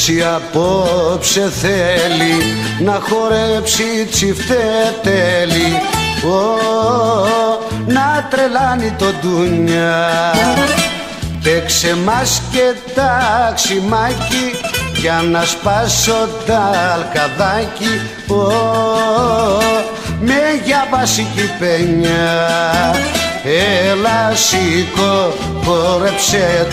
έτσι απόψε θέλει να χορέψει τσιφτετέλη, να τρελάνει το ντούνια. Παίξε μας και ταξιμάκι για να σπάσω τα αλκαδάκι, με για βασική πένια. Έλα σήκω, χόρεψέ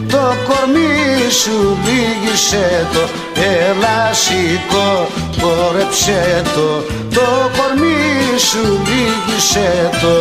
το κορμί σου λύγησε το. Έλα σήκω, χόρεψέ το κορμί σου λύγησε το.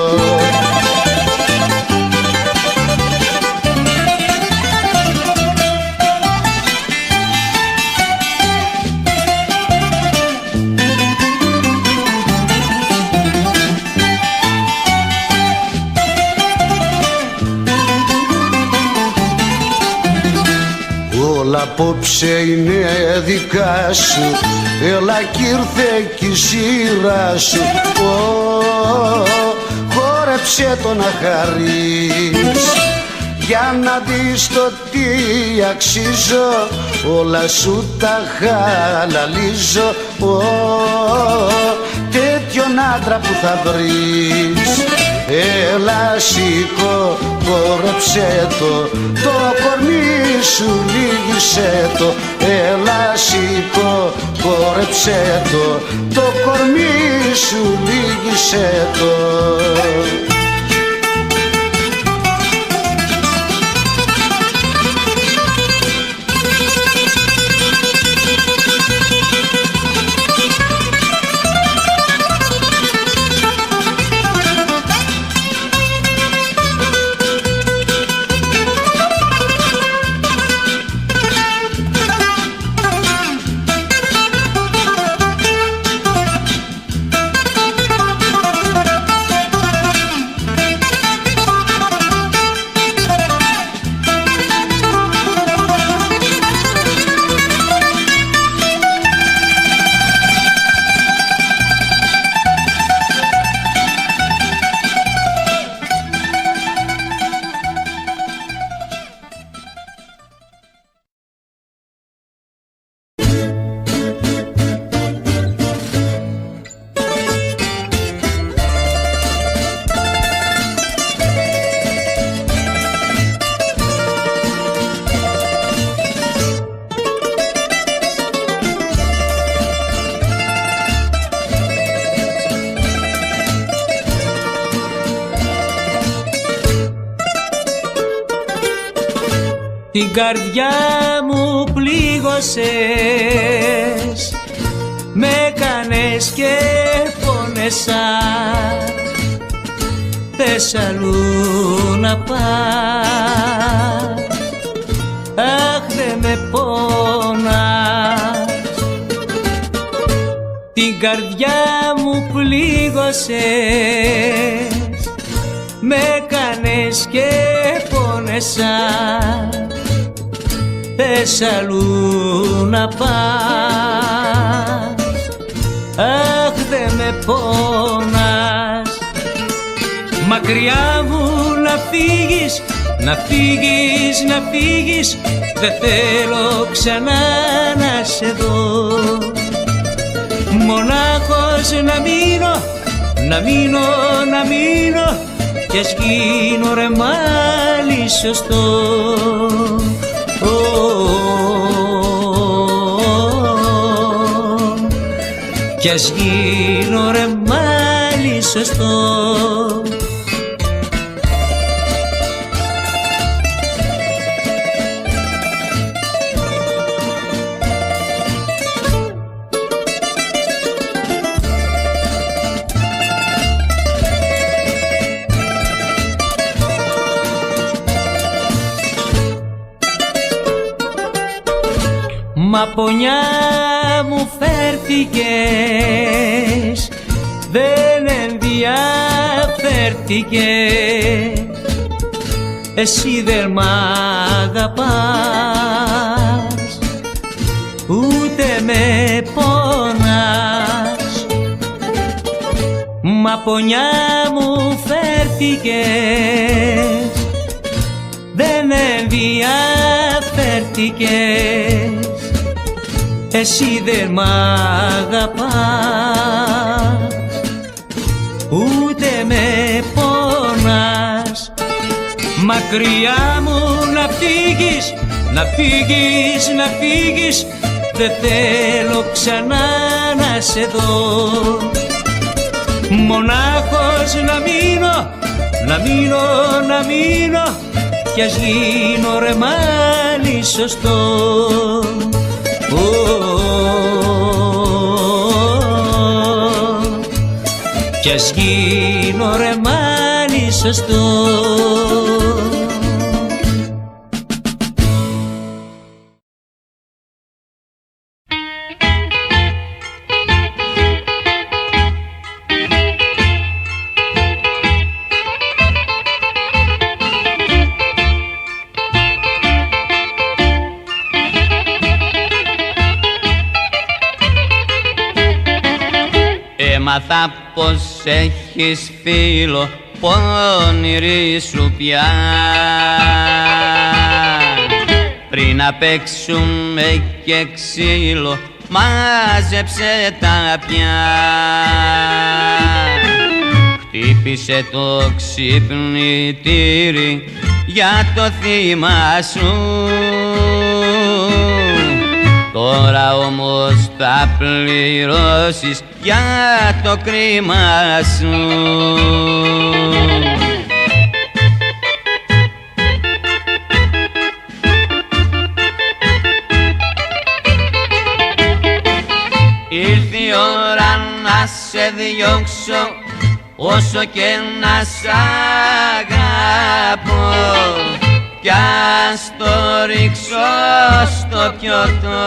Όλα απόψε είναι δικά σου, έλα κι ήρθε κι η σειρά σου, χόρεψε το να χαρείς, για να δεις το τι αξίζω, όλα σου τα χαλαλίζω, τέτοιον άντρα που θα βρεις. Έλα σήκω, χόρεψέ το κορμί σου λύγησε το. Έλα σήκω, χόρεψέ το κορμί σου λύγησε το. Την καρδιά μου πλήγωσες, με κάνες και πόνεσα, θες αλλού να πας, αχ δε με πόνας. Την καρδιά μου πλήγωσες, με κάνες και πόνεσα, θες αλλού να πας, αχ δε με πόνας. Μακριά μου να φύγεις, να φύγεις, να φύγεις, δε θέλω ξανά να σε δω. Μονάχος να μείνω, να μείνω, να μείνω, κι ας γίνω ρε μάλι σωστό. Κι ας γίνω ρε μάλι σωστό. Μα πονιά μου φέρθηκες, δεν ενδιαφέρθηκες, εσύ δεν μ' αγαπάς, ούτε με πονάς. Μα πονιά μου φέρθηκες, δεν ενδιαφέρθηκες, εσύ δεν μ' αγαπάς, ούτε με πονάς. Μακριά μου να φύγεις, να φύγεις, να φύγεις, δεν θέλω ξανά να σε δω. Μονάχος να μείνω, να μείνω, να μείνω, κι ας γίνω ρε μάλι σωστό. Κι ας γίνω ρε μάλι σωστό. Έμαθα πως έχεις φίλο, πόνηρη σου πια. Πριν να παίξουμε και ξύλο, μάζεψε τα πια. Χτύπησε το ξυπνητήρι για το θύμα σου. Τώρα όμως θα πληρώσεις για το κρίμα σου. Ήρθε η ώρα να σε διώξω, όσο και να σ' αγαπώ, κι ας το ρίξω στο πιωτό.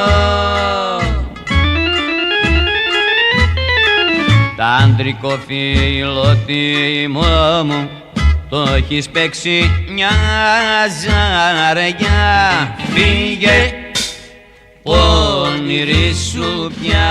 Τ' άντρικο φιλότιμό μου το έχεις παίξει μια ζαριά. Φύγε πόνηρη σου πια.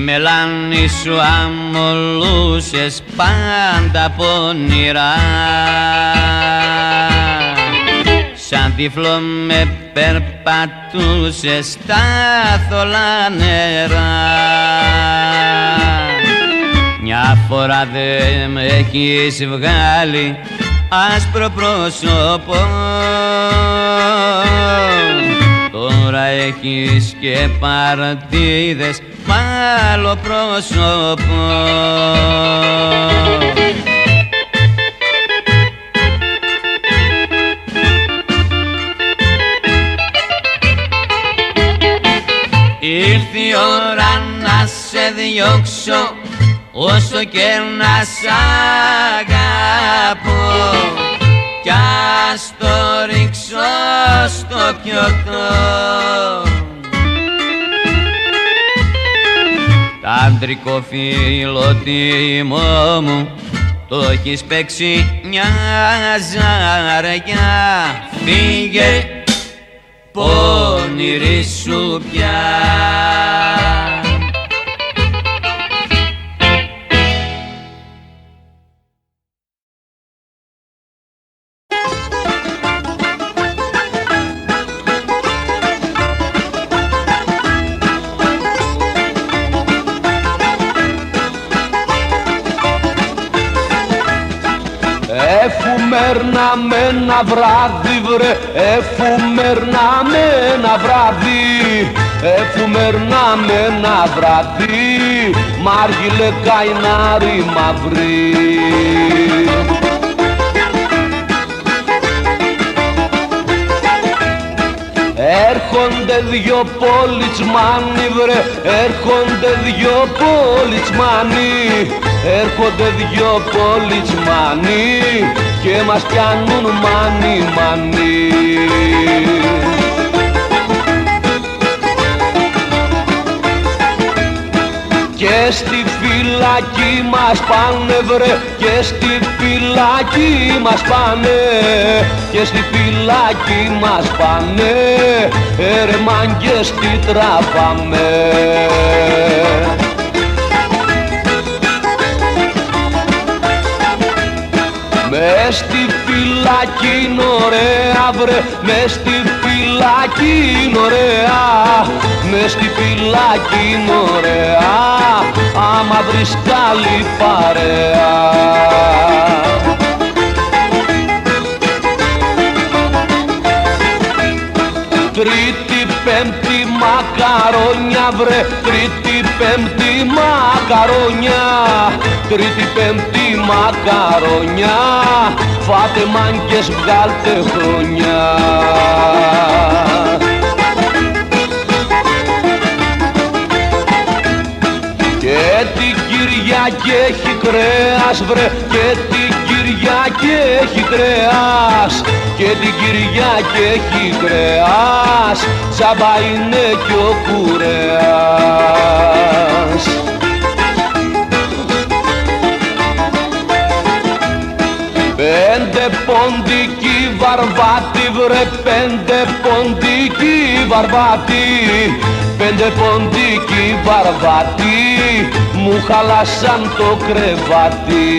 Μελάνη σου αμολούσες πάντα πονηρά, σαν τύφλο με περπατούσες στα θολά νερά. Μια φορά δε με έχεις βγάλει άσπρο πρόσωπο, τώρα έχεις και παρτίδες μ' άλλο πρόσωπο. Ήρθε η ώρα να σε διώξω, όσο και να σ' αγαπώ, κι ας το ρίξω στο πιωτό. Τ' άντρικο φιλότιμό μου το έχεις παίξει μια ζαριά. Φύγε πόνηρη σου πια. Εφουμέρναμε ένα βράδυ βρε, εφουμέρναμε ένα βράδυ, εφουμέρναμε ένα βράδυ, μάργιλε καϊνάρι μαύρη. Έρχονται δυο πολιτσμάνοι βρε, έρχονται δυο πολιτσμάνοι, έρχονται δυο πολιτσμάνοι και μας πιάνουν μάνι μάνι. Και στη φυλακή μας πάνε βρε, και στη φυλακή μας πάνε, και στη φυλακή μας πάνε, ρε μάγκες τι τραβάμε. Μες στη φυλακή είναι ωραία βρε, μες στη φυλακή είναι ωραία, μες στη φυλακή είναι ωραία, άμα βρεις καλή παρέα. Τρίτη πέμπτη μακαρόνια βρε, τρίτη πέμπτη μακαρόνια, τρίτη πέμπτη μακαρόνια, φάτε μάγκες βγάλτε χρόνια. Και την Κυριακή έχει κρέας βρε, και την Κυριακή έχει κρέας, και την Κυριακή έχει κρέας, τσάμπα είναι κι ο κουρέας. Πέντε ποντική βαρβάτη βρε, πέντε ποντική βαρβάτη, πέντε ποντική βαρβάτη, μου χαλάσαν το κρεβάτι.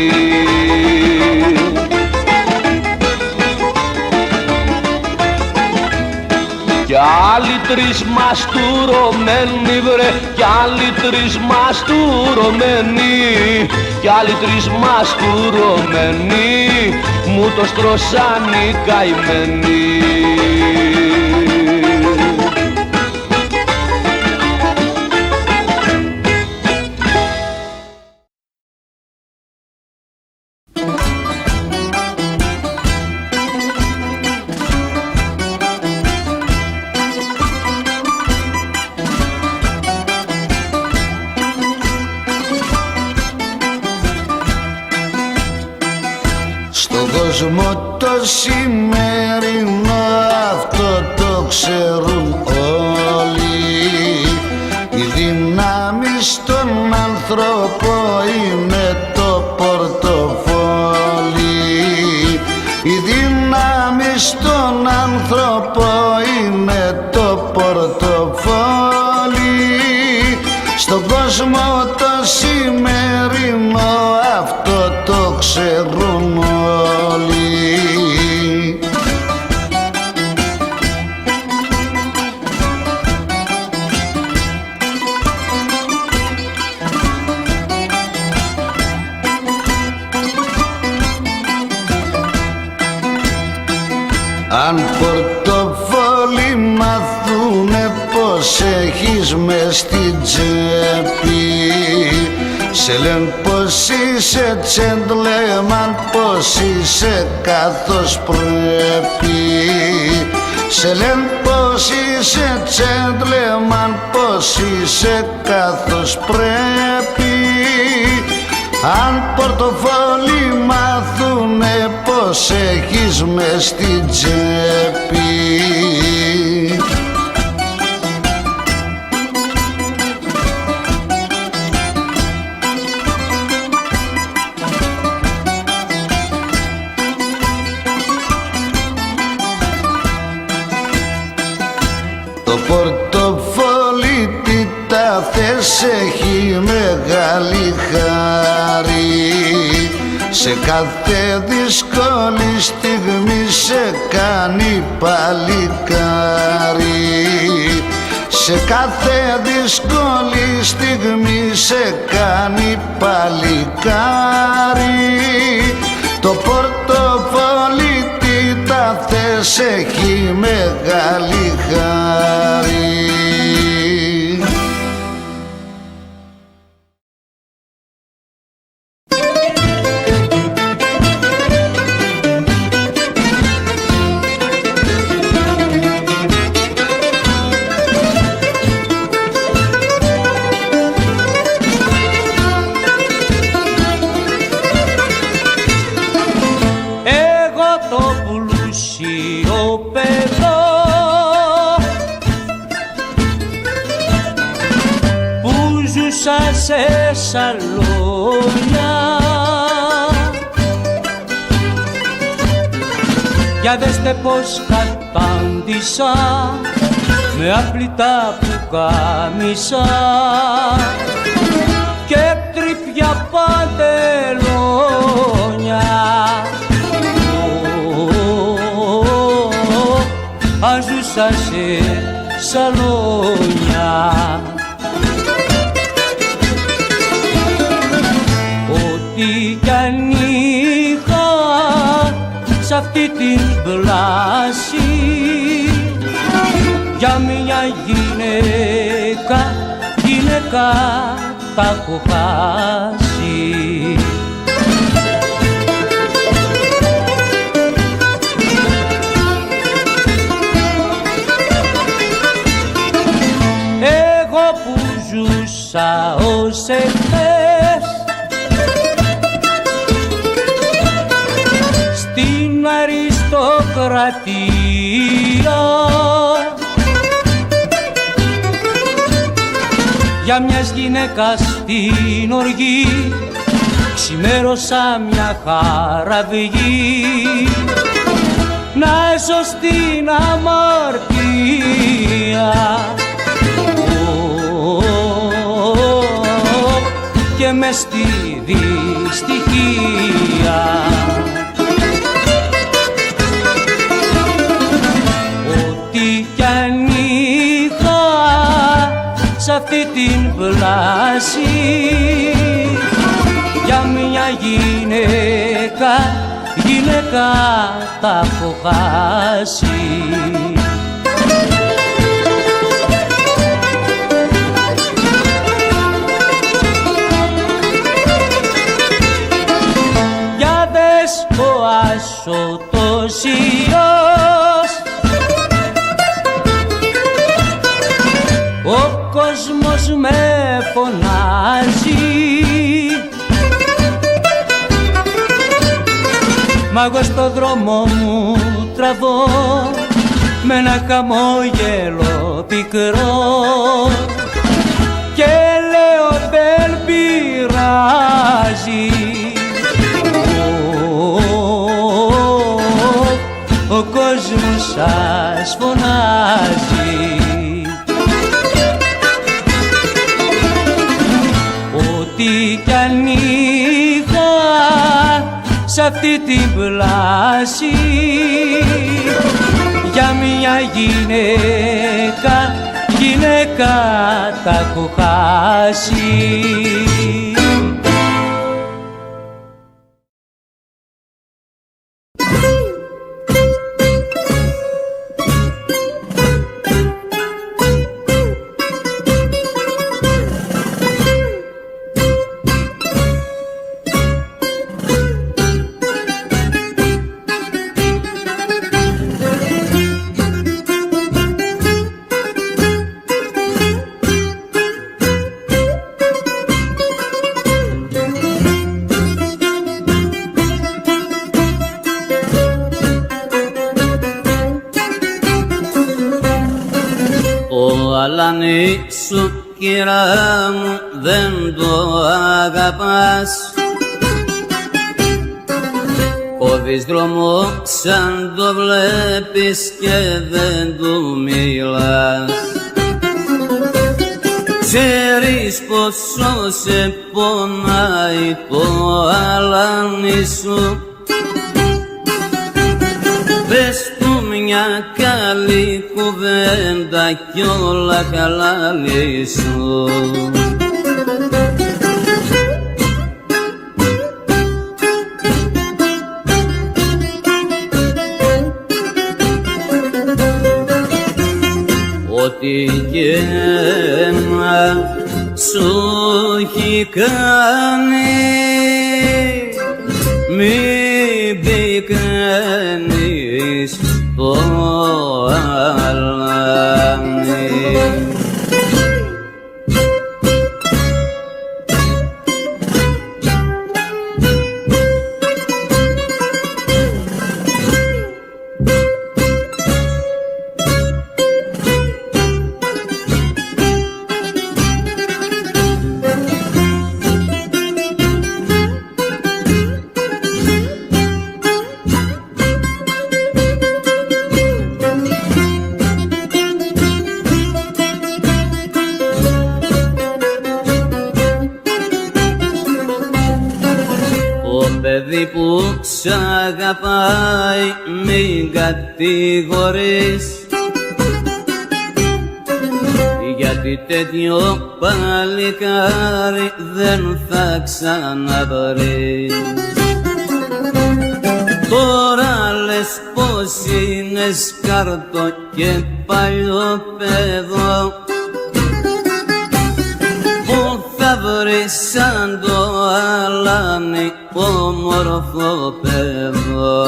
Κι άλλοι τρεις μαστουρωμένοι βρε, κι άλλοι τρεις μαστουρωμένοι, κι άλλοι τρεις μαστουρωμένοι, μου το στρώσαν οι καημένοι. κόσμο το σημερινό αυτό το ξέρουν όλοι. Η δύναμη στον άνθρωπο είναι το πορτοφόλι. Η δύναμη στον άνθρωπο είναι το πορτοφόλι. Στον κόσμο το σημερινό αυτό το ξέρουν όλοι. Αν πορτοφόλι μάθουνε πως έχεις μες στην τσέπη, σε λένε πως είσαι τσέντλεμαν, πως είσαι καθώς πρέπει. Σε λένε πως είσαι τσέντλεμαν, πως είσαι καθώς πρέπει. Αν πορτοφόλι μάθουνε πως έχεις μες στην τσέπη. Το πορτοφόλι τι τα θες έχει μεγάλη χάρη. Σε κάθε δύσκολη στιγμή σε κάνει παλικάρι. Σε κάθε δύσκολη στιγμή σε κάνει παλικάρι. Το πορτοφόλι τι τα θες έχει μεγάλη χάρη. ζούσα σε σαλόνια. Για δέστε πως κατάντησα με άπλυτα πουκάμισα και τρυπιά παντελόνια. Αζούσα σε σαλόνια. Ό,τι κι αν είχα σ' αυτή την πλάση για μια γυναίκα τα έχω χάσει. Εγώ που ζούσα ως εχθές στην αριστοκρατία, για μιας γυναίκας την οργή ξημέρωσα μια χαραυγή να έσω στην αμαρτία και μες στη δυστυχία. Ό,τι κι αν είχα σ' αυτή την πλάση για μια γυναίκα τα έχω χάσει. Για δες ο άσωτος ιός, ο κόσμος με φωνάζει, μα εγώ στο δρόμο μου τραβώ με ένα χαμόγελο πικρό και λέω δεν πειράζει. Ο κόσμος σας φωνάζει. Ό,τι κι αν είχα σ' αυτή την πλάση για μια γυναίκα τα έχω χάσει. αλάνι σου κυρά μου δεν το αγαπάς. Κόβεις δρόμο σαν το βλέπεις και δεν του μιλάς. Ξέρεις πόσο σε πονάει το αλάνι σου. Πες του μια καλή κουβέντα κι όλα καλά λύσου. Ό,τι και να σου έχει κάνει μην πικραίνεις το αλάνι. σ' αγαπάει μην κατηγορείς, γιατί τέτοιο παλικάρι δεν θα ξαναβρεις. Τώρα λες πως είναι σκάρτο και παλιό παιδό, που θα βρεις σαν το αλάνι όμορφο παιδό.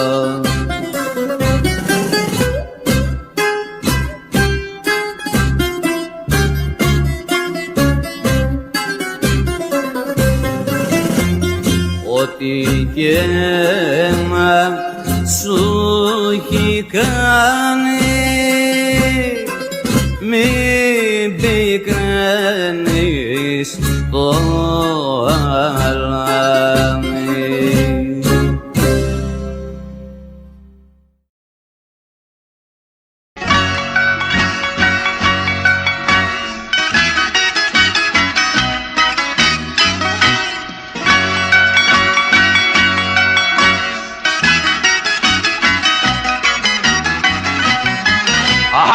Ό,τι και να σου έχει κάνει μην πικραίνεις το αλάνι.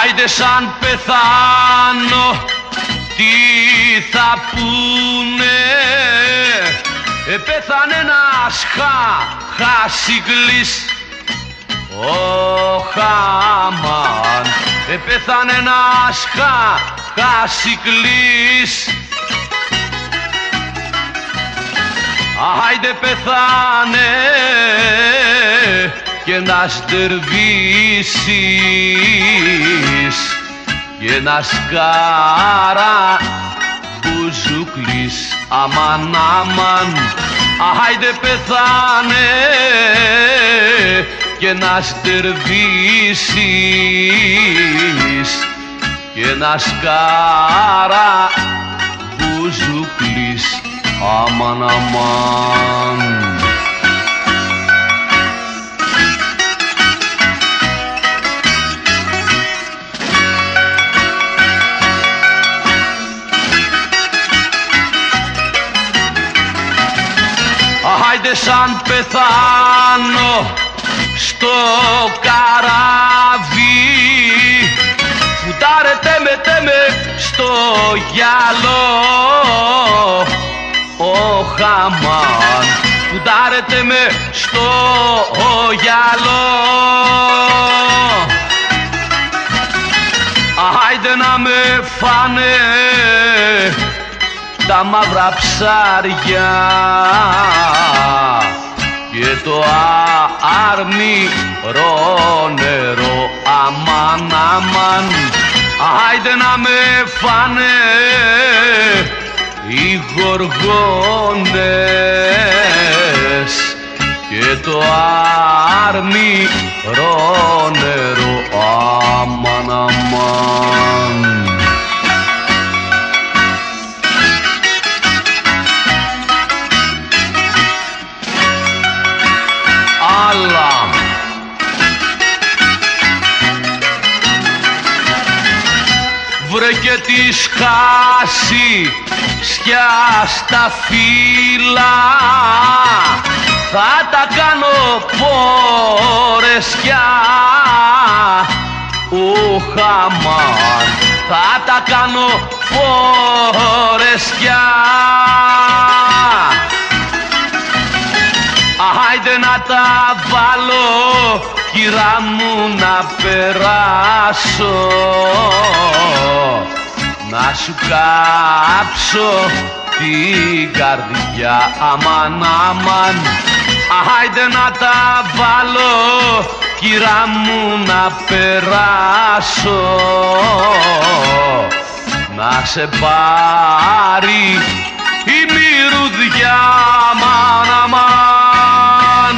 Άιντε σαν πεθάνω τι θα πούνε, πέθανε ένας χασικλής ο Χαμάν, πέθανε ένας χασικλής. Άιντε πεθάνε και ένας τερβίσης και ένας καραμπουζούκλης, αμάν αμάν. Άιντε πεθάνε και ένας τερβίσης και ένας καραμπουζούκλης, αμάν αμάν. Άιντε σαν πεθάνω στο καράβι, φουτάρετε με στο γυαλό ο Χαμάν, φουτάρετε με στο γυαλό. Άιντε να με φάνε τα μαύρα ψάρια και το αρμυρό νερό, αμάν αμάν. Άιντε να με φάνε οι γοργόνες και το αρμυρό νερό, αμάν αμάν. Βρε και της χάσει σκιά στα φύλλα, θα τα κάνω πορεσκιά ο Χαμάν, θα τα κάνω πορεσκιά. Άιντε να τα βάλω κυρά μου να περάσω, να σου κάψω την καρδιά, αμάν αμάν. Άιντε να τα βάλω κυρά μου να περάσω, να σε πάρει η μυρουδιά, αμάν αμάν.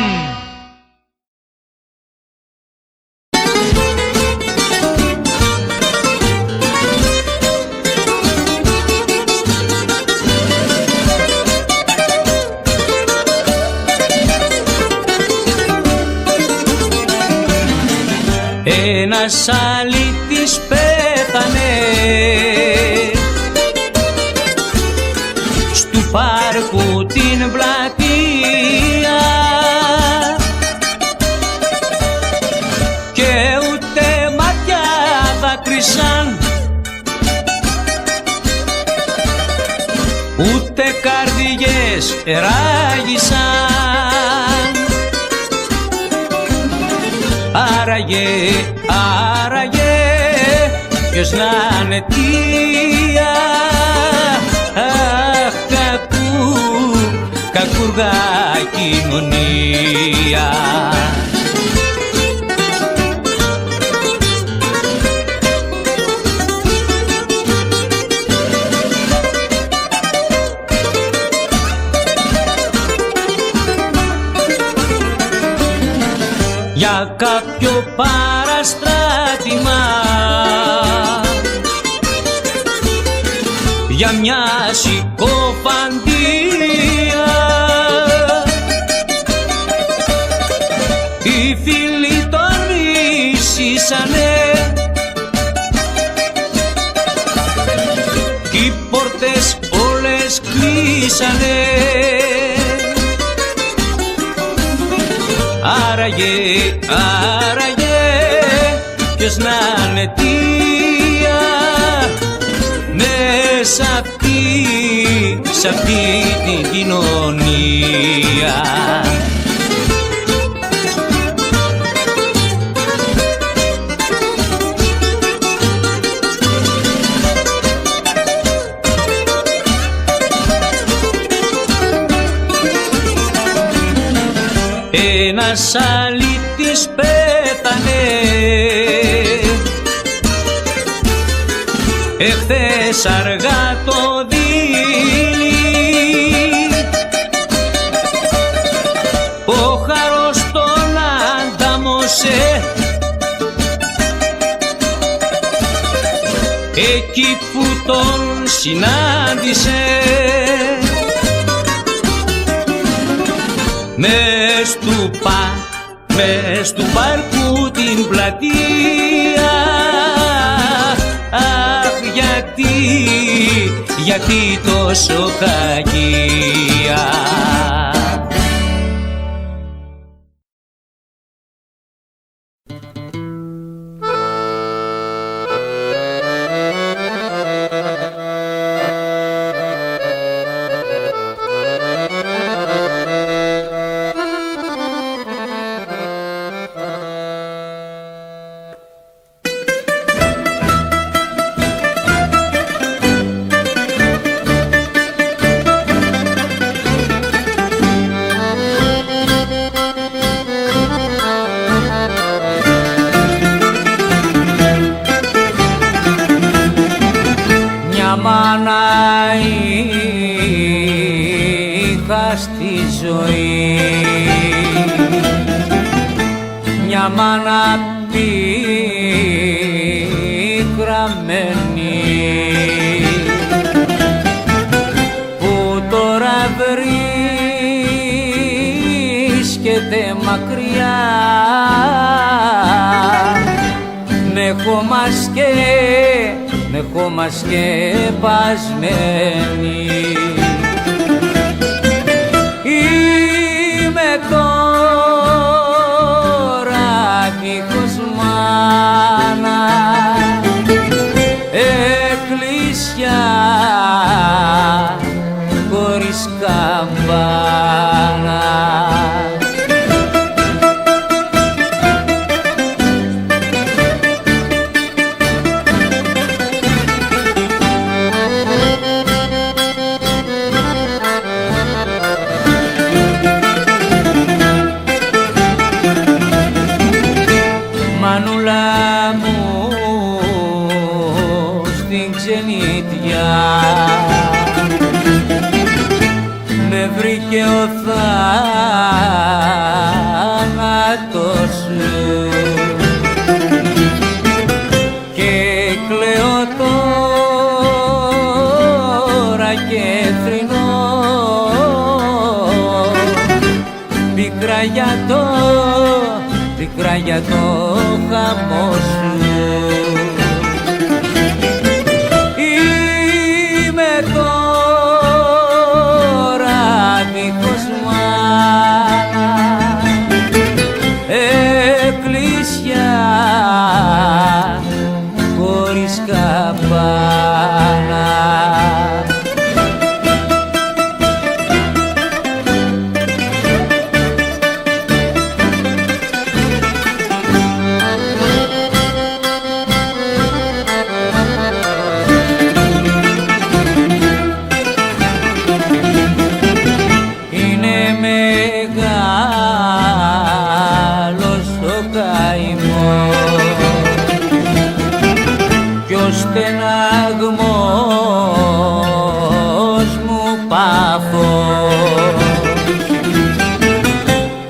Ένας αλήτης πέθανε στου πάρκου την πλατεία ούτε καρδιές ράγισαν. Άραγε, άραγε, ποιος να είναι αιτία? Αχ, κακούργα κοινωνία. Για κάποιο παραστράτημα, για μια συκοφαντία, οι φίλοι τον ίσησανε κι οι πόρτες όλες κλείσανε. Άραγε, άραγε, ποιος να είναι αιτία μέσα σ' αυτή την κοινωνία? Ένας αλήτης πέθανε εχθές αργά το δίλη. Ο χαρός τον αντάμωσε εκεί που τον συνάντησε. Μες του πάρκου την πλατεία. Αχ, γιατί τόσο κακία? Μια μάνα πικραμένη που τώρα βρίσκεται μακριά με χώμα σκεπασμένη. Είμαι τώρα δίχως μάνα, εκκλησιά χωρίς καμπάνα. Με βρήκε ο θάνατος σου και κλαίω τώρα και θρηνώ πικρά για το χαμό σου. Χωρίς καμπάνα. πάθος.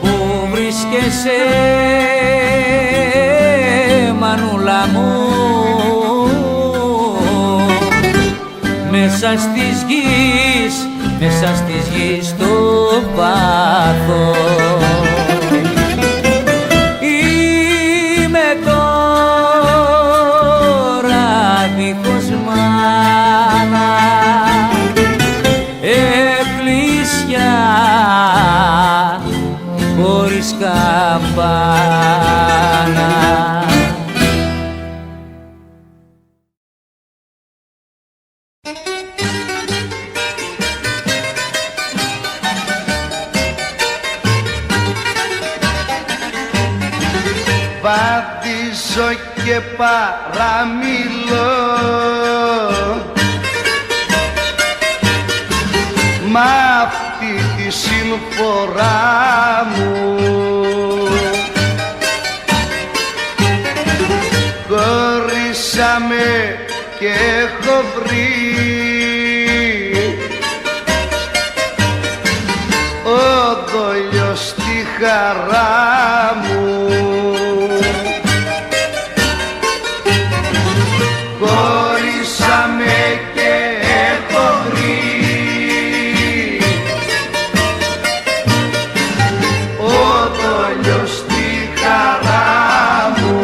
Πού βρίσκεσαι μανούλα μου, μέσα στις γης το πάθος. Είμαι τώρα δίχως μάνα, εκκλησιά χωρίς καμπάνα. Βαδίζω και παραμιλώ, μ' αυτή τη συμφορά μου. Χωρίσαμε και έχω βρει ο δόλιος στη χαρά μου. Χωρίσαμε και έχω βρει ο δόλιος στη χαρά μου.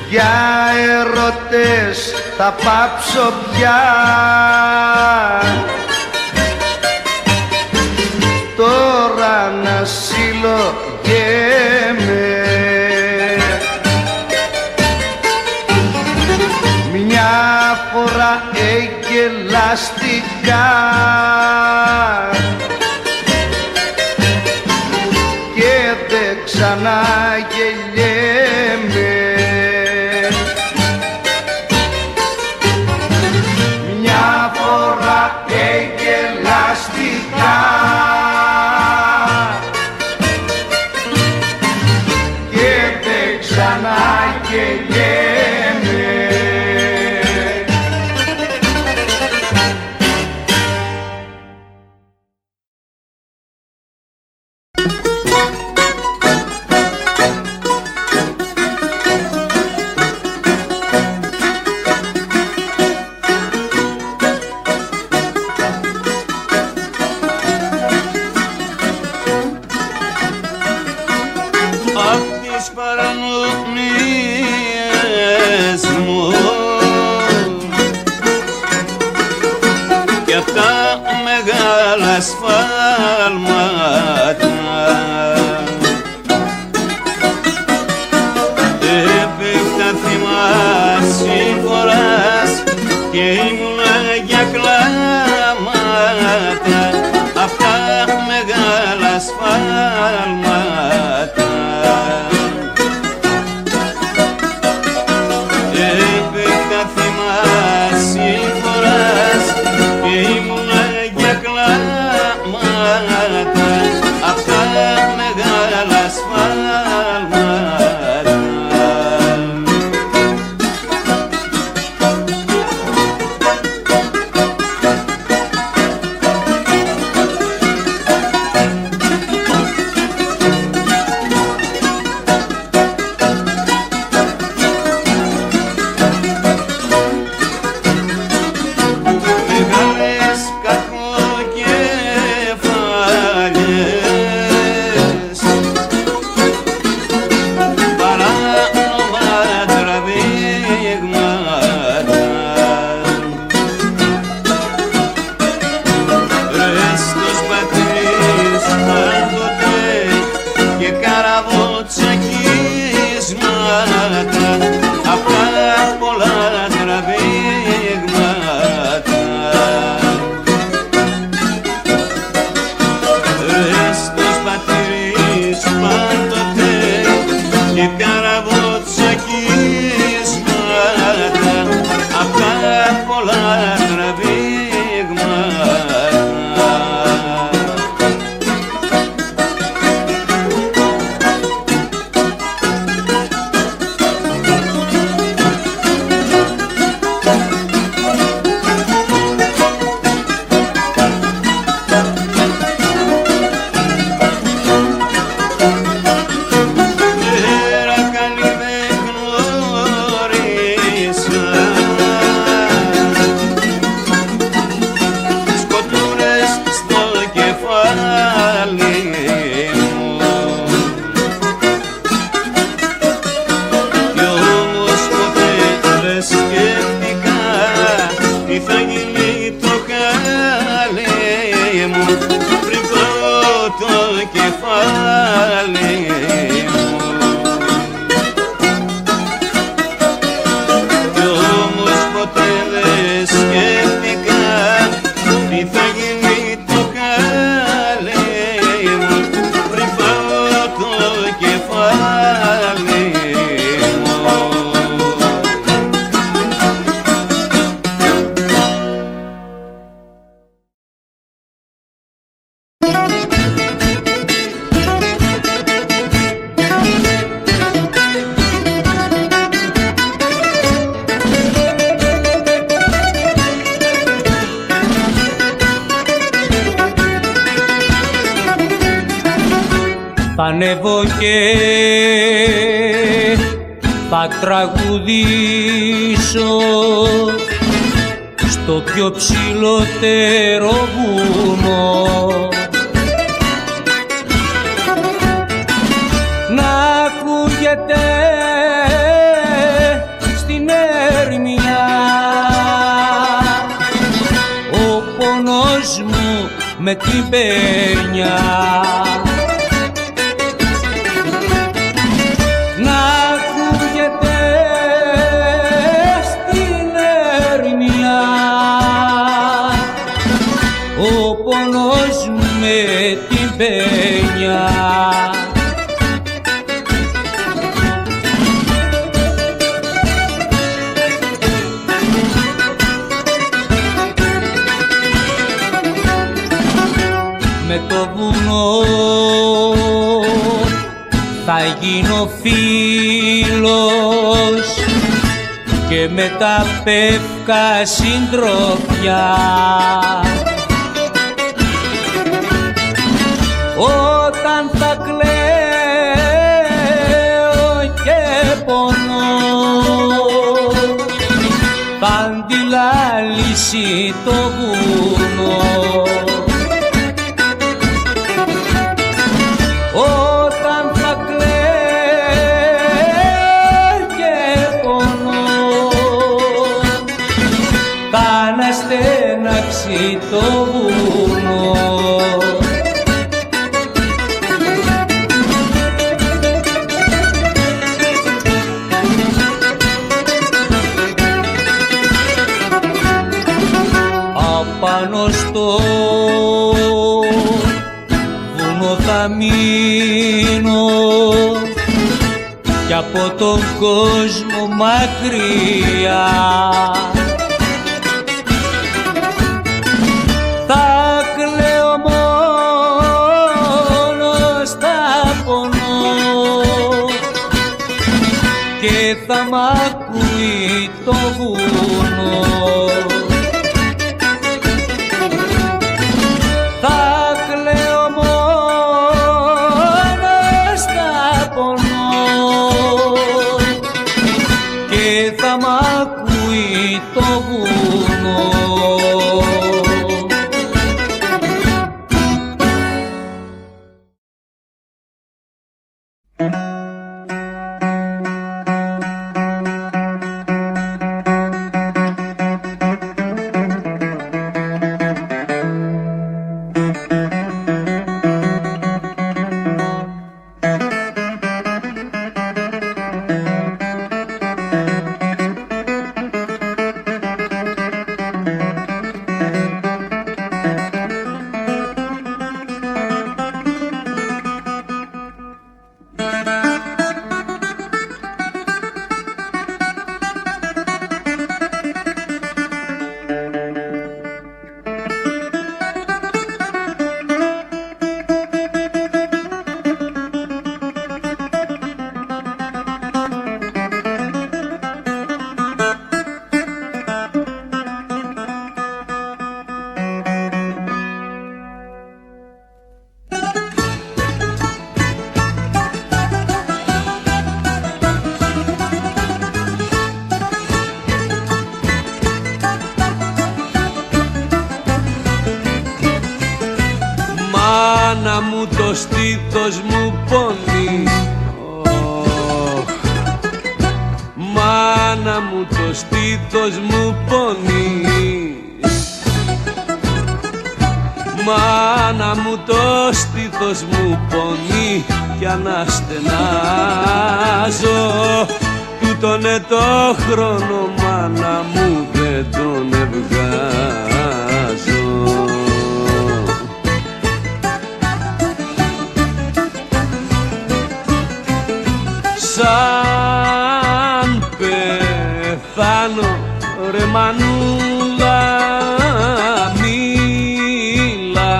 Για ερωτές θα πάψω πια, τώρα να συλλογέμαι. Μια φορά εγκελαστικά και δεν ξαναγελιέμαι. Μια φορά εγκελαστικά και δεν ξαναγελιέμαι. Ασφάλματα έπεφτα θύμα σύμφορας και ήμουνα για κλάματα, αυτά μεγάλα ασφάλματα. Έπεφτα θύμα σύμφορας και ήμουνα για κλάματα, αυτά μεγάλα ασφάλματα. μου. Κι όμως ποτέ δεν σκέφτηκα τι θα γίνει το χάλι μου πριν το κεφάλι μου. Κι όμως ποτέ δεν σκέφτηκα τι θα γίνει το χάλι μου πριν το κεφάλι μου. Θα ανέβω και θα τραγουδήσω στο πιο ψηλότερο βουνό, να ακούγεται στην έρμια ο πόνος μου με την πένια. Να ακούγεται στην έρμια ο πόνος μου με την πένια. Με το βουνό θα γίνω φίλος και με τα πεύκα συντροφιά. Όταν θα κλαίω και πονώ θα αντιλάλησει το βουνό. Όταν θα κλαίω και πονώ θα αναστέναξει το βουνό. Απάνω στο βουνό θα μείνω κι από τον κόσμο μακριά. Θα κλαίω μόνος, θα πονώ και θα μ' ακούει το βουνό. Θα μ' ακούει το βουνό. στήθος μου πονεί. Μάνα μου το στήθος μου πονεί. Μάνα μου το στήθος μου πονεί κι αναστενάζω. Τούτονε το χρόνο μάνα μου δεν τον ευγάζω. Σαν πεθάνω ρε μανούλα μίλα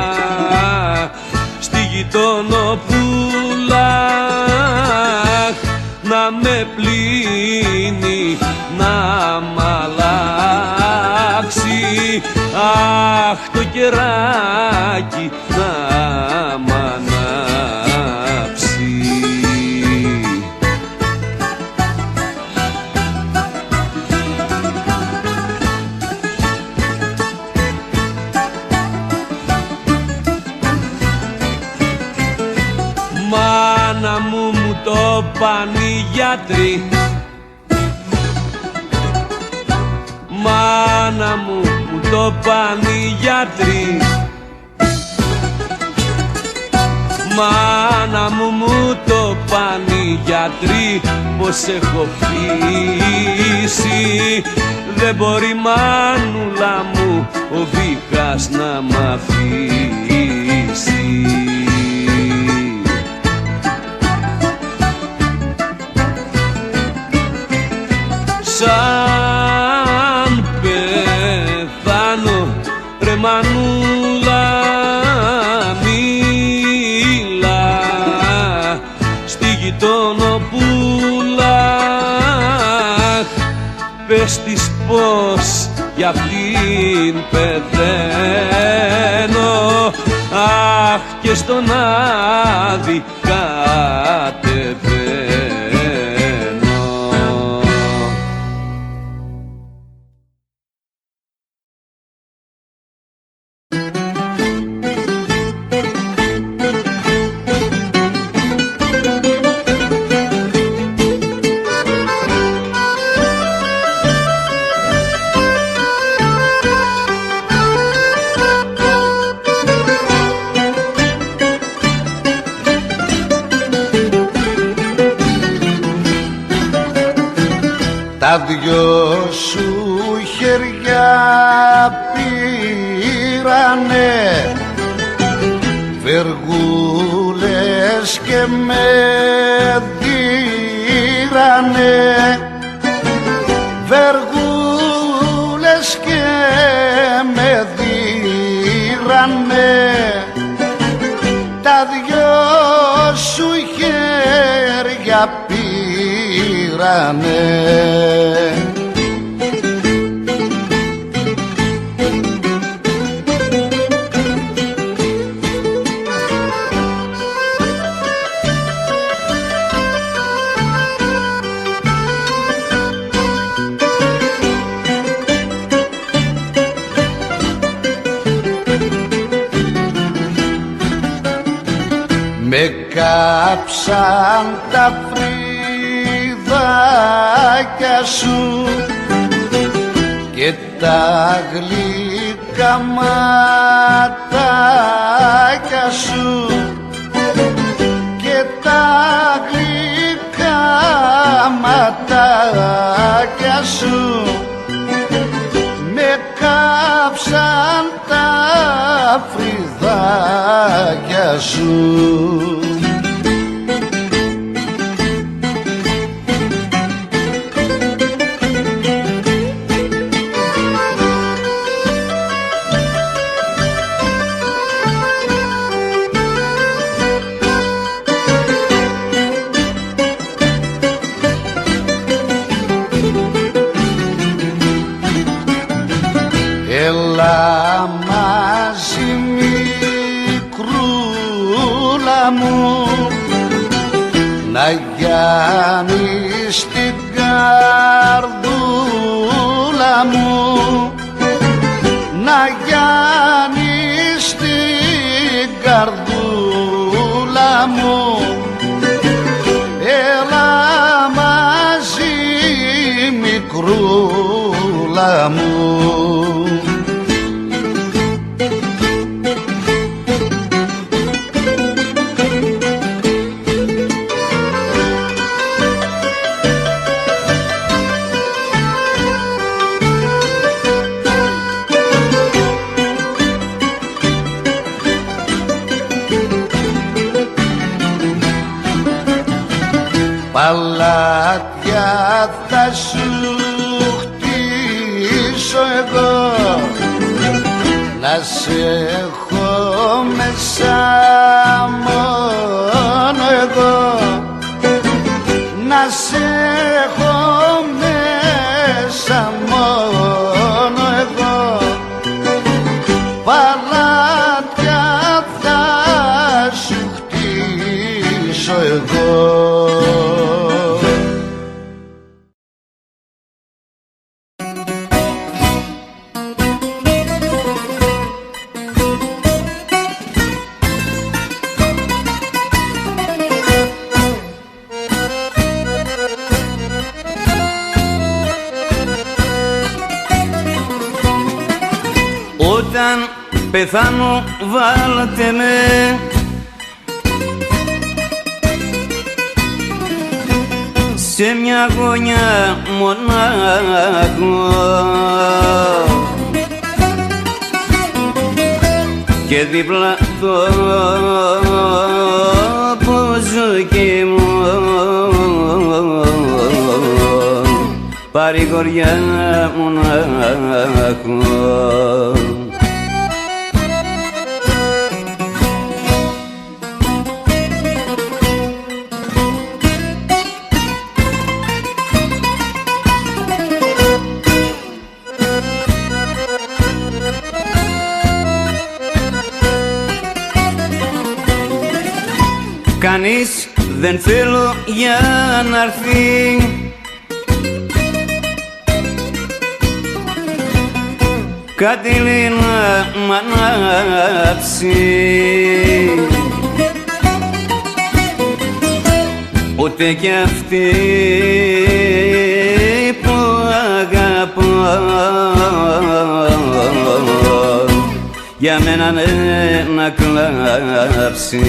στη γειτονοπούλα να με πλύνει να μ' αλλάξει. Αχ το κεράκι να μ' ανάψει. Μάνα μου το πάνε οι γιατροί. Μάνα μου το πάνε οι γιατροί. Μάνα μου το πάνε οι γιατροί. Πως έχω φύσει. Δεν μπορεί μάνουλα μου ο βήχας να μ' αφήσει. Σαν πεθάνω ρε μανούλα μίλα στη γειτονοπούλα. Πες της πως για αυτήν πεθαίνω. Αχ και στον Άδη κατεβαίνω. Τα δυο σου χέρια πήρανε βεργούλες και με δίρανε. Βεργούλες και με δίρανε. Τα δυο σου χέρια πήρανε. Με κάψαν τα φρύδακια σου και τα γλυκά ματάκια σου και τα γλυκά ματάκια σου. Με κάψαν τα φρύδακια σου. Έλα μαζί μικρούλα μου να γιάνεις την καρδούλα μου, να γιάνεις την καρδούλα μου, έλα μαζί μικρούλα μου. Παλάτια θα σου χτίσω εγώ, να σε έχω μέσα μόνο εγώ, να σε έχω μέσα μόνο εγώ. Παλάτια θα σου χτίσω εγώ. Όταν πεθάνω βάλτε με σε μια γωνιά μονάχο και δίπλα το ποζούκι μου παρηγοριά μονάχο. Κανείς δεν θέλω για να έρθει κάτι λέει να μ' ανάψει, ούτε κι αυτή που αγαπώ για μένα να κλάψει.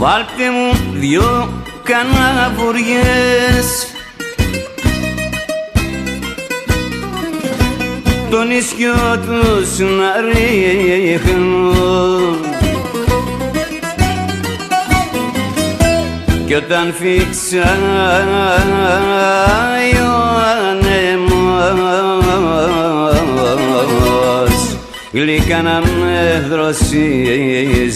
Βάλτε μου δυο καναβουριές το νησιό τους να ρίχνουν κι όταν φύξάει ο ανέμος γλυκά να με δροσίζουν.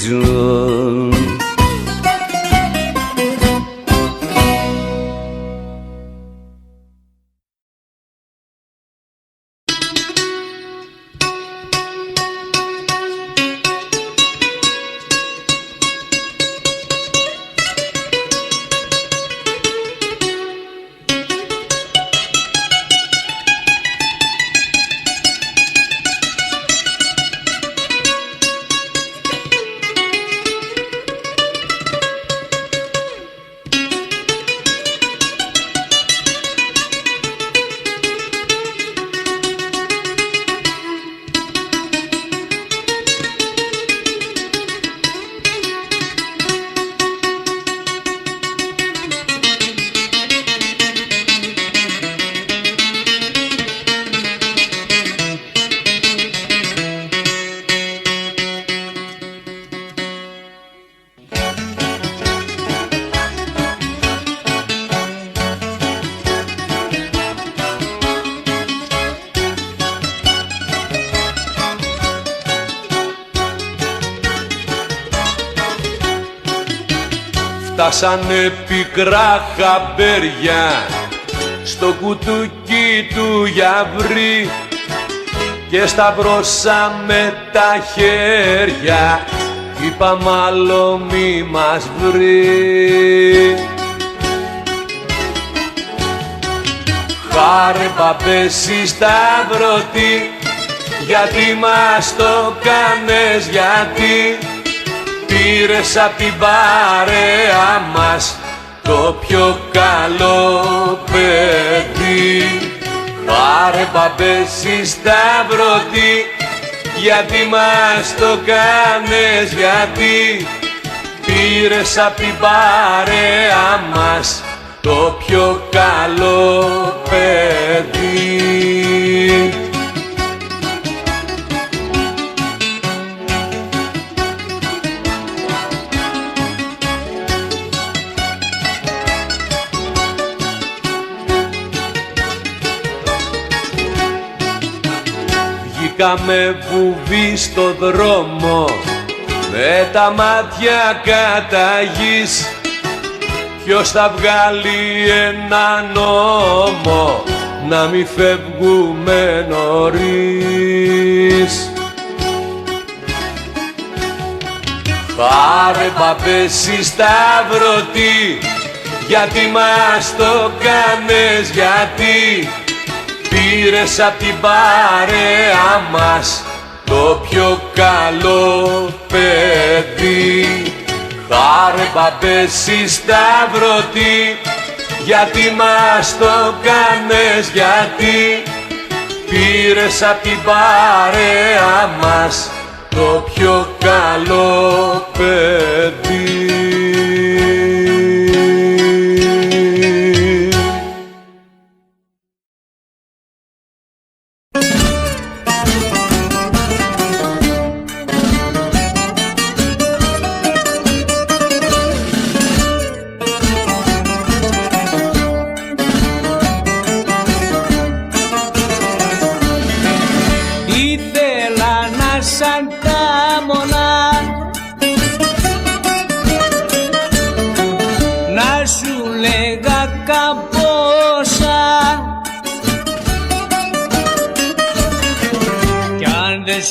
Φτάσανε πικρά χαμπέρια στο κουτούκι του γιαυρί και σταυρώσαμε τα χέρια, είπα μάλλον μη μας βρει. Χάρε παπέση σταυρωτή, γιατί μας το κάνες, γιατί πήρες απ' την παρέα μας το πιο καλό παιδί. Πάρε παπέση σταυρωτή, γιατί μας το κάνες, γιατί πήρες απ' την παρέα μας το πιο καλό παιδί. Βγήκαμε βουβή στο δρόμο με τα μάτια κατά γης. Ποιος θα βγάλει ένα νόμο να μη φεύγουμε νωρίς. Πάρε παπέση σταυρωτή, γιατί μας το κάνες, γιατί πήρες απ' την παρέα μας το πιο καλό παιδί. Χάρε παπέση σταυρωτή, γιατί μας το κάνες, γιατί πήρες απ' την παρέα μας το πιο καλό παιδί.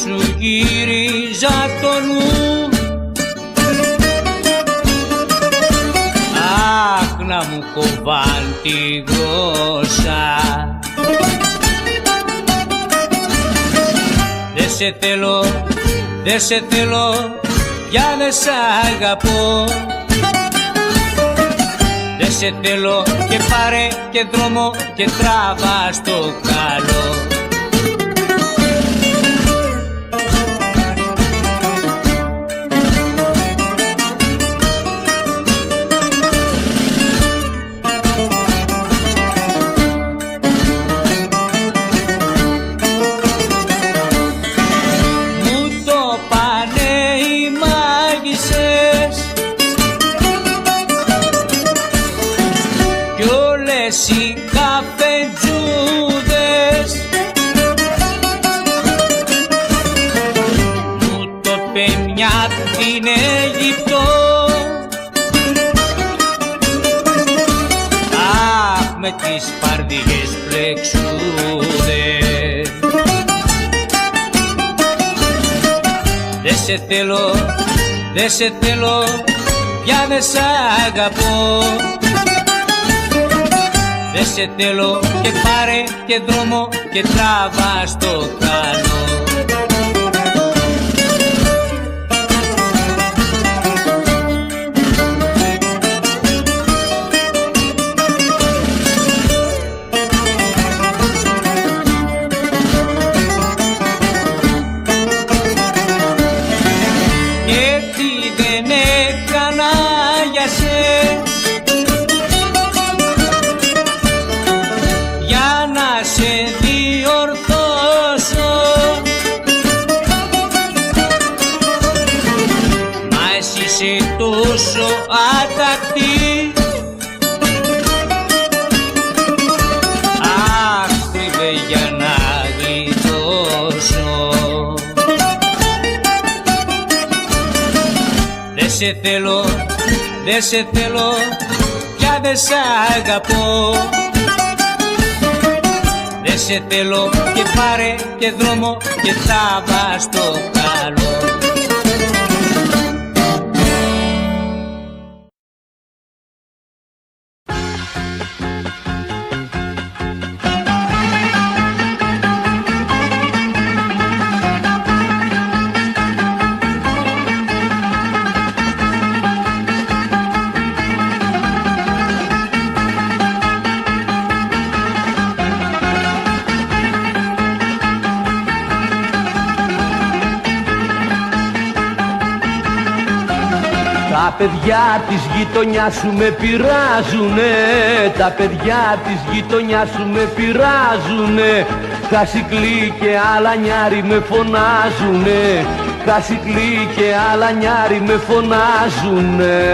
Σου γύριζα το νου, αχ να μου κοβάν τη γλώσσα. Δε σε θέλω, δε σε θέλω, πια δε σ' αγαπώ. Δε σε θέλω και πάρε και δρόμο και τράβα στο καλό. οι καφετζούδες μου το πεμιά την Αίγυπτο. Αχ, με τις παρδίες πλεξούδες. Δε σε θέλω, δε σε θέλω, πια δε σ' αγαπώ. Δε σε θέλω και πάρε και δρόμο και τράβα στο καλό. Και τι δεν έκανα για σένα, σε διορθώσω, μα εσύ είσαι τόσο άτακτη. Αχ, στρίβε για να γλιτώσω. Δε σε θέλω, δε σε θέλω, πια δε σ' αγαπώ. Δε σε θέλω και πάρε και δρόμο και τράβα στο καλό. Τα παιδιά της γειτονιάς σου με πειράζουνε, τα παιδιά της γειτονιάς σου με πειράζουνε. Χασικλή και αλανιάρι με φωνάζουνε, Χασικλή και αλανιάρι με φωνάζουνε.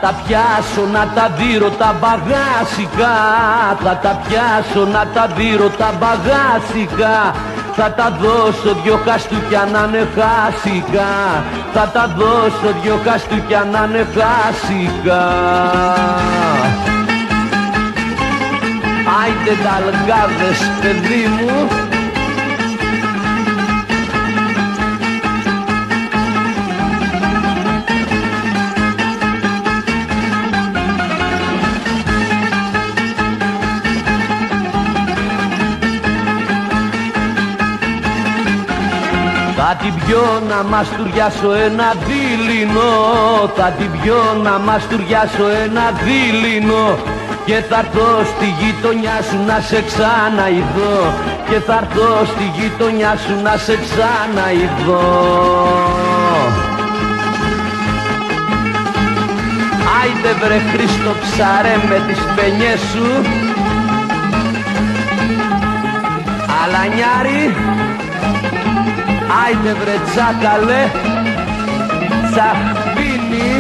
Θα τα πιάσω να τα δείρω τα μπαγάσικα, θα τα πιάσω να τα δείρω τα μπαγάσικα. Θα τα δώσω δυο χαστούκια να είναι χάσικα, θα τα δώσω δυο χαστούκια να είναι χάσικα. Άιντε ταλγκάδες παιδί μου, θα την πιω να μαστουριάσω ένα δίληνο, θα την πιω να μαστουριάσω ένα δίληνο. Και θα έρθω στη γειτονιά σου να σε ξαναειδώ, και θα έρθω στη γειτονιά σου να σε ξαναειδώ. Άιντε βρε Χρήστο ψαρέ με τις παινιές σου, αλανιάρι. Άιντε βρε τσάκαλε, τσαχπίνι.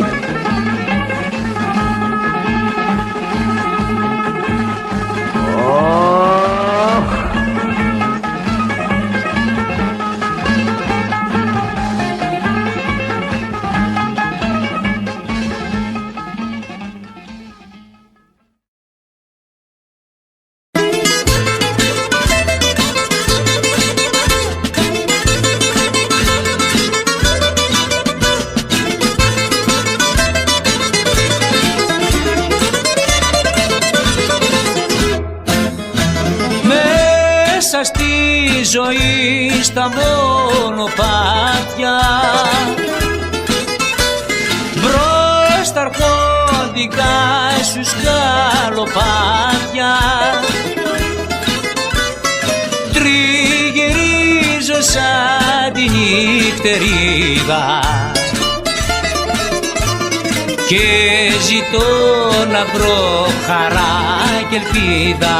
Στη ζωή στα μονοπάτια μπρος τα αρχόντικα σου σκαλοπάτια, τριγυρίζω σαν τη νυχτερίδα και ζητώ να βρω χαρά και ελπίδα.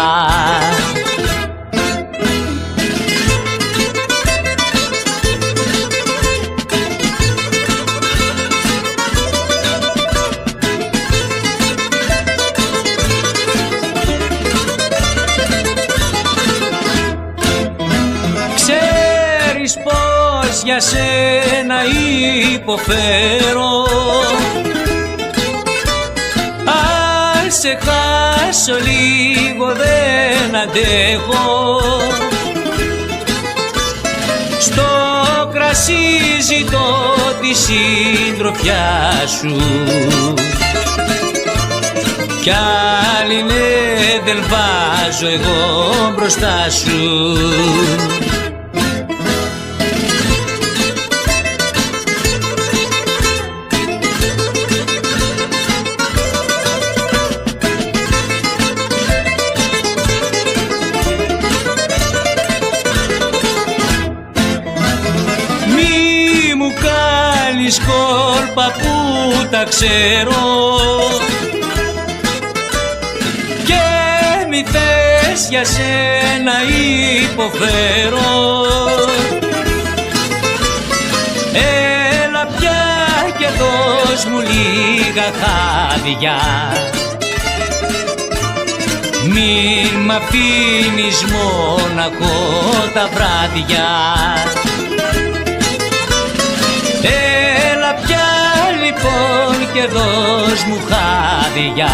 Για σένα υποφέρω, αν σε χάσω λίγο δεν αντέχω. Στο κρασί ζητώ τη συντροφιά σου, κι άλλη ναι δεν βάζω εγώ μπροστά σου. Κόλπα που τα ξέρω και μη θες για σένα υποφέρω. Έλα πια δώσ' μου λίγα χάδια. Μην μ' αφήνεις μόναχο τα βράδια. Έλα πια λοιπόν και δώσ' μου χάδια.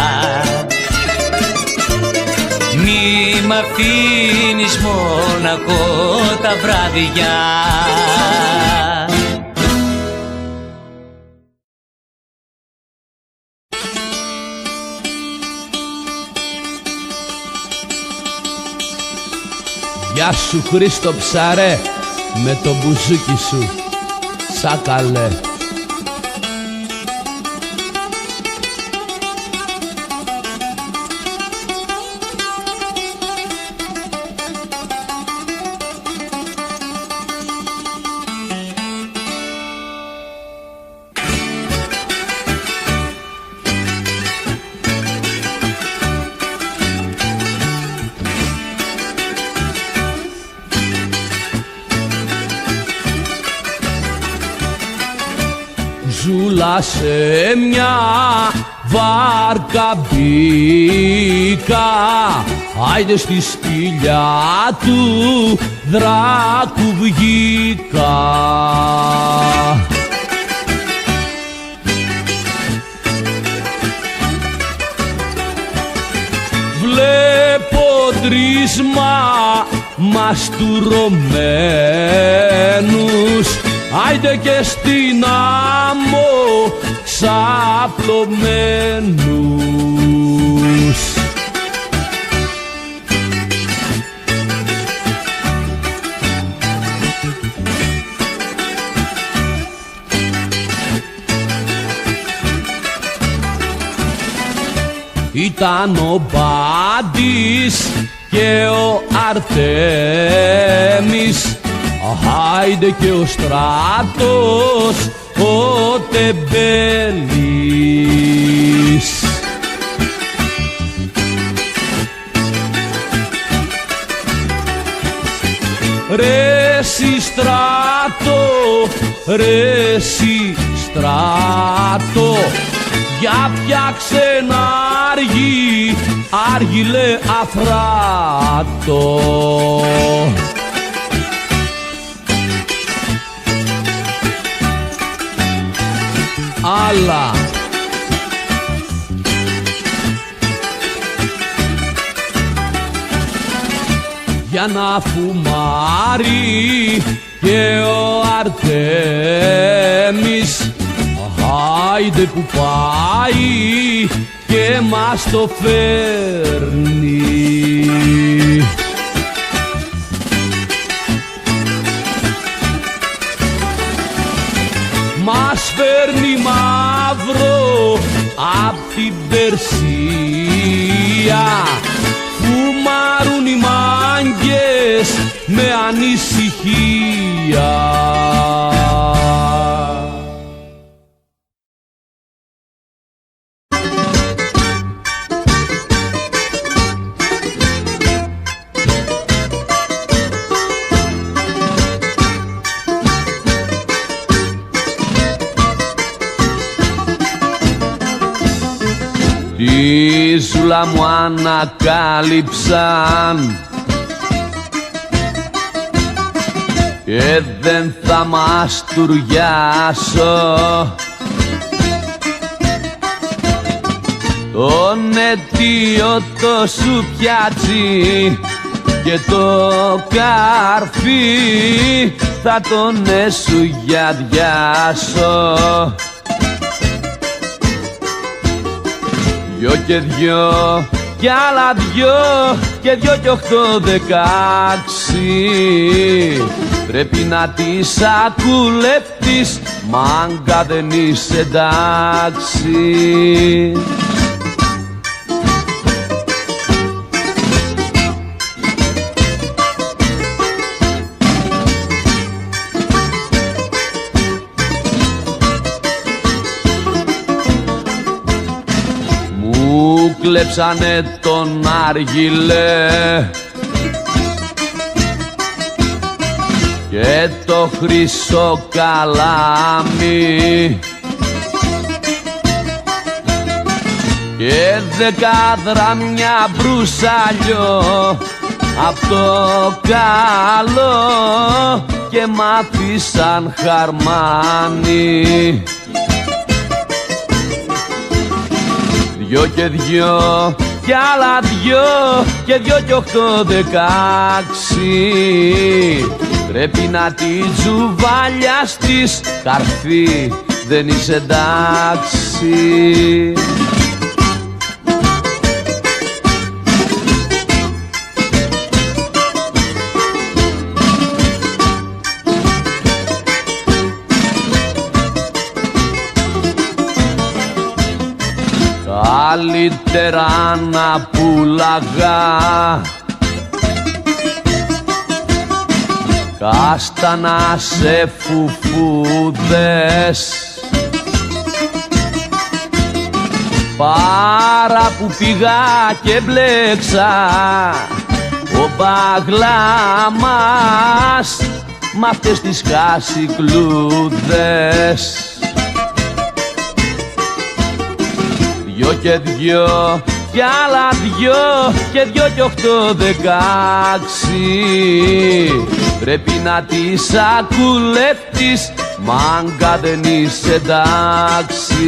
Μη μ' αφήνεις μόναχο τα βράδια. Γεια σου Χρήστο ψαρέ, με το μπουζούκι σου, σάκαλε. Ζούλα σε μια βάρκα μπήκα, άιντε στη σπηλιά του δράκου βγήκα. Βλέπω τρεις μαστουρωμένους, άιντε και στην άμμο ξαπλωμένους. Ήταν ο Μπάντης και ο Αρτέμις, άιντε και ο Στράτος ο Τεμπέλης. Ρε συ Στράτο, ρε συ Στράτο, για φτιάξε ένα άργη, άργυλε αφράτο. Άλλα. Για να φουμάρει και ο Αρτέμις, άιντε που πάει και μας το φέρνει. Μας φέρνει μαύρο απ' την Περσία, φουμάρουν οι μάγκες με ανησυχία. Τη ζούλα μου ανακάλυψαν και δεν θα μαστουριάσω. Τον αιτίο το σουπιάτσι και το καρφί θα τον εσουγιαδιάσω. Δυο και δυο κι άλλα δυο και δυο κι 8 16. Πρέπει να τις ακουλευτείς, μάγκα δεν είσαι εντάξει. Κλέψανε τον άργυλε και το χρυσό καλάμι και 10 δράμια μπρουσαλιό απ' το καλό και μ' άφησαν χαρμάνι. 2 και 2 κι άλλα 2 και 2 και 8 16. Πρέπει να τη τζουβαλιαστείς καρφί, δεν είσαι εντάξει. Καλύτερα να πουλάγα κάστανα σε φουφούδες, παρά που πήγα και μπλέξα ο μπαγλάμας μ' αυτές τις χασικλούδες. 2 και 2 κι άλλα 2 και 2 και 8 16. Πρέπει να τις ακουλεύτεις, μάγκα δεν είσαι εντάξει.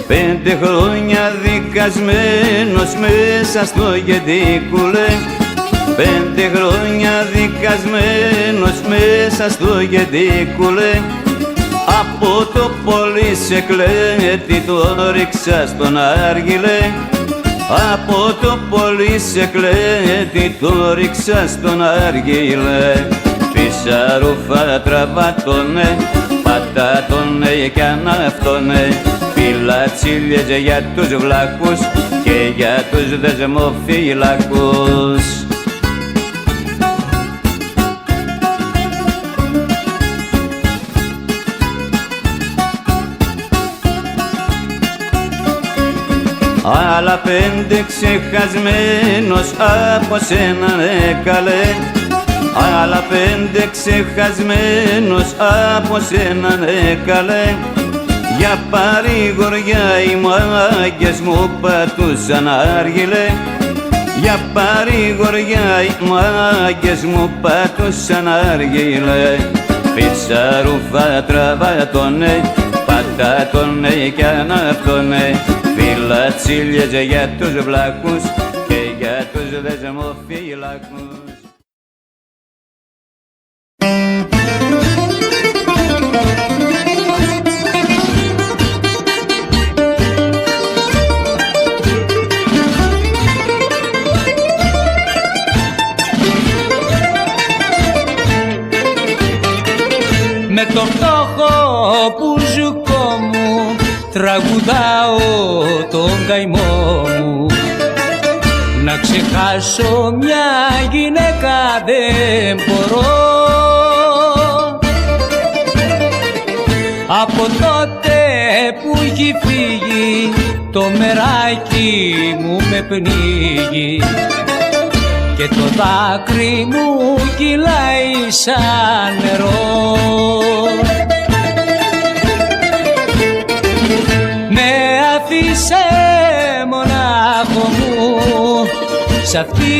Πέντε χρόνια δικασμένος μέσα στο γεντίκουλε. 5 χρόνια δικασμένος μέσα στο γεντίκουλε. Από το πολυσεκλέτη το ρίξα στον άργυλε. Από το πολυσεκλέτη το ρίξα στον άργυλε. Φυσαρούφα τραβάτωνε, πατάτωνε κι αναυτώνε. Φυλατσίλιες για τους βλάχους και για τους δεσμοφύλακους. Άλλα 5 ξεχασμένος από σένα καλέ. Άλλα 5 ξεχασμένος από σένα καλέ. Για παρηγοριά οι μάγκες μου πατούσαν άργυλε. Για παρηγοριά οι μάγκες μου πατούσαν άργυλε. Φυσαρούφα τραβάτωνε, πατάτωνε κι αναυτώνε. Φυλατσίλιες για τους βλάχους και για τους δεσμοφύλακους. Με το φτώχο μπουζουκό μου τραγουδάω τον καημό μου. Να ξεχάσω μια γυναίκα δεν μπορώ. Από τότε που έχει φύγει το μεράκι μου με πνίγει και το δάκρυ μου κυλάει σαν νερό. Με αφήσε μονάχο μου σ' αυτή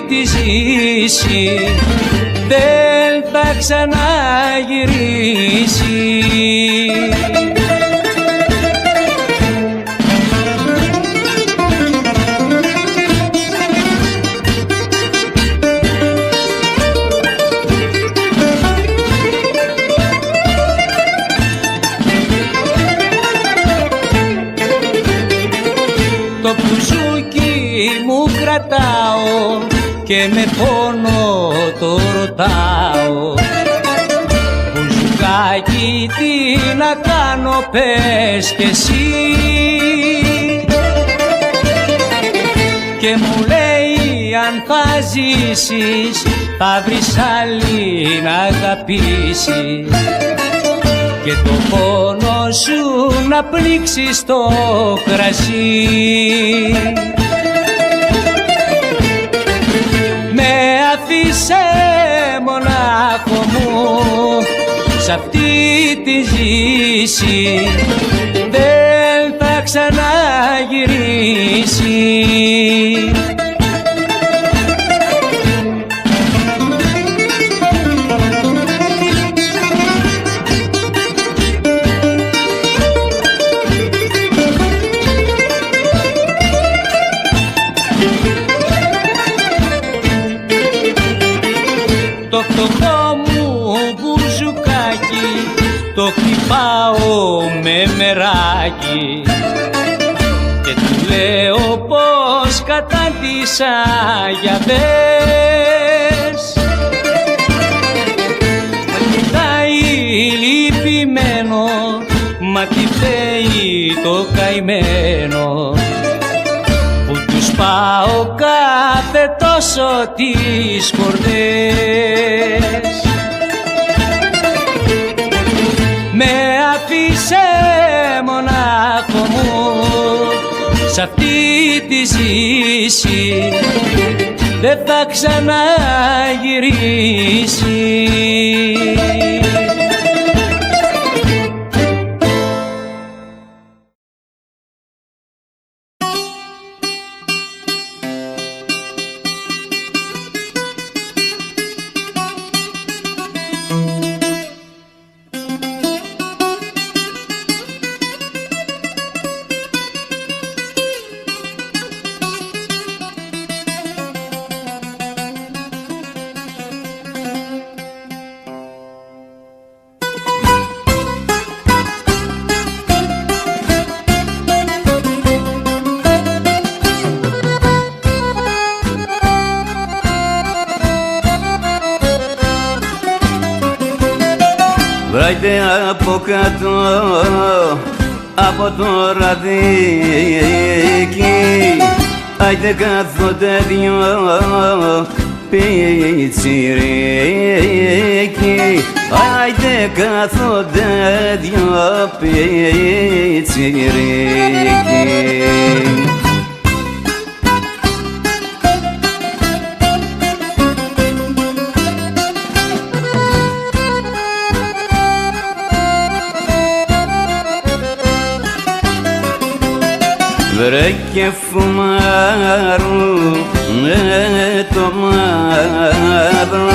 τη ζήση, δεν θα ξαναγυρίσει. Το μπουζούκι μου κρατάω και με πόνο το ρωτάω. Μπουζουκάκι τι να κάνω πες κι εσύ. Και μου λέει αν θα ζήσεις θα βρεις άλλη να αγαπήσεις. και το πόνο σου να πνίξει στο κρασί. Με αφήσε μονάχο μου σ' αυτή τη ζήση, δεν θα ξαναγυρίσει. Το φτωχό μου μπουζουκάκι το χτυπάω με μεράκι και του λέω πως κατάντησα για δες. Μα κοιτάει λυπημένο, μα τι φταίει το καημένο που τους πάω κάθε τόσο τις χορδές. Με αφήσε μονάχο μου σ' αυτή τη ζήση, δεν θα ξαναγυρίσει. Βρайте από κάτω από το ραδίκι, άιτε κάθονται δυο πιτσιρίκι, άιτε κάθονται δυο πιτσιρίκι. Βρε και φουμάρου με το μαύρο,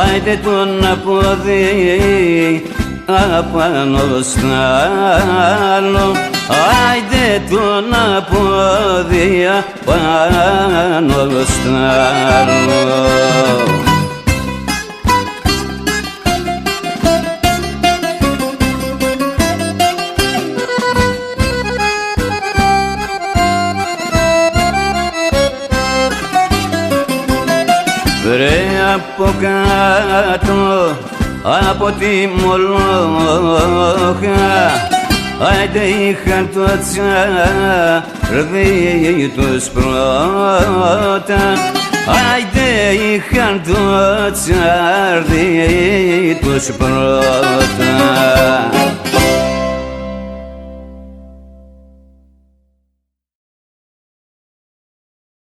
άιτε τον απόδει απάνω στ' άλλο, άιτε τον απόδει απάνω στ' άλλο. Βρε από κάτω από τη Μολόχα, άιτε είχαν το τσάρδι τους πρώτα, άιτε είχαν το τσάρδι τους πρώτα.